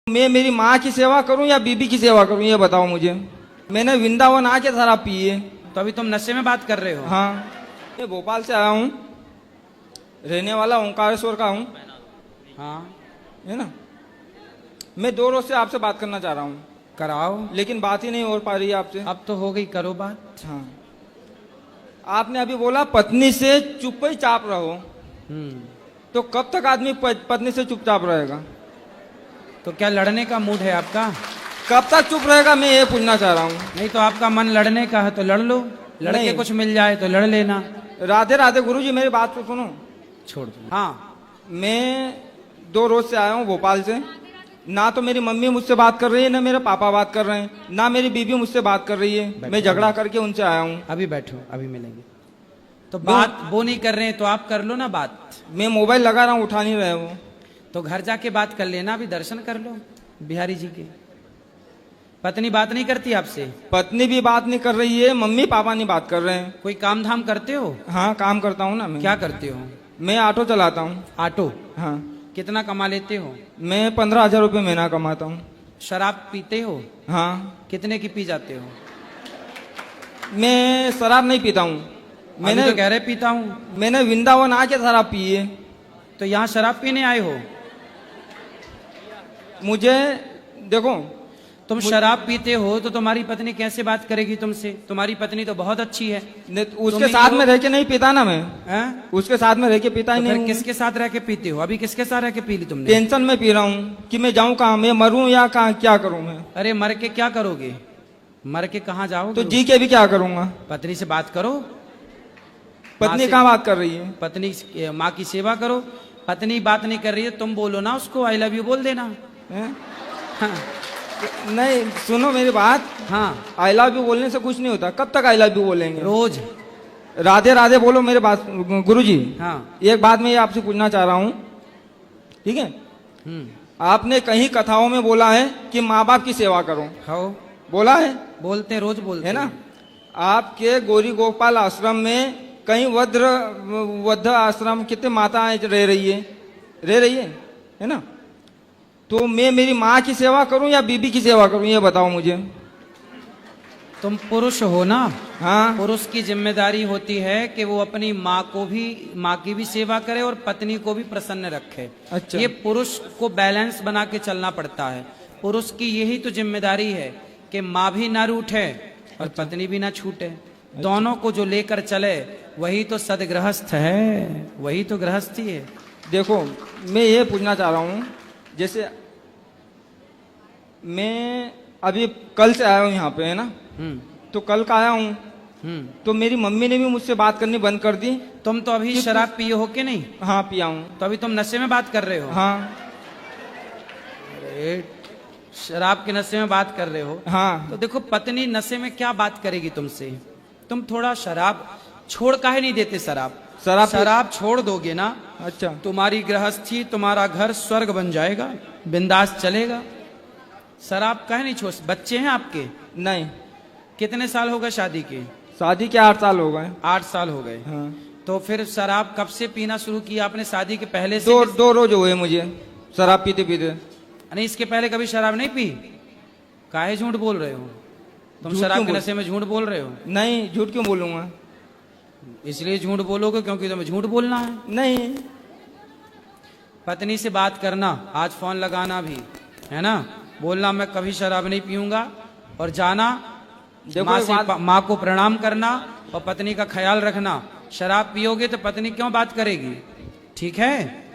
मैं मेरी माँ की सेवा करूं या बीबी की सेवा करूं, ये बताओ मुझे। मैंने वृंदावन आके शराब पी है। तो अभी तुम नशे में बात कर रहे हो? हाँ, मैं भोपाल से आया हूँ, रहने वाला ओंकारेश्वर का हूँ। हाँ, है ना। मैं 2 रोज से आपसे बात करना चाह रहा हूँ, कराओ। लेकिन बात ही नहीं हो पा रही है आपसे। अब तो हो गई, करो बात। हाँ, आपने अभी बोला पत्नी से चुप ही चाप रहो। तो कब तक आदमी पत्नी से चुपचाप रहेगा? तो क्या लड़ने का मूड है आपका? कब तक चुप रहेगा, मैं ये पूछना चाह रहा हूँ। नहीं तो आपका मन लड़ने का है तो लड़ लो, लड़के नहीं। कुछ मिल जाए तो लड़ लेना। राधे राधे गुरुजी, मेरी बात तो सुनो। छोड़ दो। हाँ, मैं 2 रोज से आया हूँ भोपाल से। ना तो मेरी मम्मी मुझसे बात कर रही है, ना मेरे पापा बात कर रहे हैं, ना मेरी बीबी मुझसे बात कर रही है। मैं झगड़ा करके उनसे आया हूँ। अभी बैठो, अभी मिलेंगे। तो बात वो नहीं कर रहे हैं तो आप कर लो ना बात। मैं मोबाइल लगा रहा हूँ, उठा नहीं रहे वो। तो घर जाके बात कर लेना, अभी दर्शन कर लो बिहारी जी के। पत्नी बात नहीं करती आपसे? पत्नी भी बात नहीं कर रही है, मम्मी पापा नहीं बात कर रहे हैं। कोई काम धाम करते हो? हाँ, काम करता हूँ ना मैं। क्या करते हो? मैं ऑटो चलाता हूँ। ऑटो? हाँ। कितना कमा लेते हो? मैं 15,000 रुपये महीना कमाता हूँ। शराब पीते हो? हाँ। कितने की पी जाते हो? मैं शराब नहीं पीता हूँ। मैंने तो कह रहे पीता हूँ। मैंने वृंदावन आके शराब पी है। तो यहाँ शराब पीने आए हो? मुझे देखो, तुम शराब पीते हो तो तुम्हारी पत्नी कैसे बात करेगी तुमसे? तुम्हारी पत्नी तो बहुत अच्छी है। उसके साथ में रह के नहीं पीता ना मैं। उसके साथ में रह के पीता ही तो नहीं। किसके साथ रह के पीते हो? अभी किसके साथ रह के पी ली तुमने? टेंशन में पी रहा हूँ कि मैं जाऊँ कहाँ, मैं मरूं या कहाँ, क्या करूँ मैं? अरे मर के क्या करोगे? मर के कहाँ जाओगे? तो जी के भी क्या करूँगा? पत्नी से बात करो। पत्नी कहाँ बात कर रही है? पत्नी, माँ की सेवा करो। पत्नी बात नहीं कर रही है, तुम बोलो ना उसको, आई लव यू बोल देना। हाँ। नहीं, सुनो मेरी बात। हाँ, आई लव यू बोलने से कुछ नहीं होता। कब तक आई लव यू बोलेंगे? रोज राधे राधे बोलो मेरे बात। गुरुजी, हाँ, एक बात मैं आपसे पूछना चाह रहा हूँ, ठीक है? आपने कहीं कथाओं में बोला है कि माँ बाप की सेवा करो। खाओ। बोला है? बोलते, रोज बोलते है ना। आपके गौरी गोपाल आश्रम में कहीं वृद्ध आश्रम कितने माताएं रह रही है ना। तो मैं मेरी माँ की सेवा करूं या बीबी की सेवा करूं, ये बताओ मुझे। तुम पुरुष हो ना। हाँ। पुरुष की जिम्मेदारी होती है कि वो अपनी माँ की भी सेवा करे और पत्नी को भी प्रसन्न रखे। अच्छा। ये पुरुष को बैलेंस बना के चलना पड़ता है। पुरुष की यही तो जिम्मेदारी है कि माँ भी ना रूठे और पत्नी भी ना छूटे। दोनों को जो लेकर चले वही तो सदगृहस्थ है, वही तो गृहस्थी है। देखो, मैं ये पूछना चाह रहा हूँ, जैसे मैं अभी कल से आया हूँ यहाँ पे, है ना। तो कल का आया हूँ, तो मेरी मम्मी ने भी मुझसे बात करनी बंद कर दी। तुम तो अभी शराब पिए हो कि नहीं? हाँ, पिया हूँ। तो अभी तुम नशे में बात कर रहे हो? हाँ। अरे, शराब के नशे में बात कर रहे हो? हाँ। तो देखो, पत्नी नशे में क्या बात करेगी तुमसे? तुम थोड़ा शराब छोड़ काहे नहीं देते? शराब छोड़ दोगे ना। अच्छा। तुम्हारी गृहस्थी, तुम्हारा घर स्वर्ग बन जाएगा, बिंदास चलेगा। शराब काहे नहीं छोड़? बच्चे हैं आपके? नहीं। कितने साल हो गए शादी के? शादी के 8 साल हो गए। 8 साल हो गए। हाँ। तो फिर शराब कब से पीना शुरू किया आपने? शादी के पहले से? 2 रोज हुए मुझे शराब पीते पीते। नहीं, इसके पहले कभी शराब नहीं पी? काहे झूठ बोल रहे हो? तुम शराब के नशे में झूठ बोल रहे हो? नहीं, झूठ क्यों बोलूंगा? इसलिए झूठ बोलोगे क्योंकि तुम्हें झूठ बोलना है। नहीं। पत्नी से बात करना, आज फोन लगाना भी, है ना। बोलना मैं कभी शराब नहीं पीऊंगा, और जाना माँ को प्रणाम करना और पत्नी का ख्याल रखना। शराब पियोगे तो पत्नी क्यों बात करेगी? ठीक है।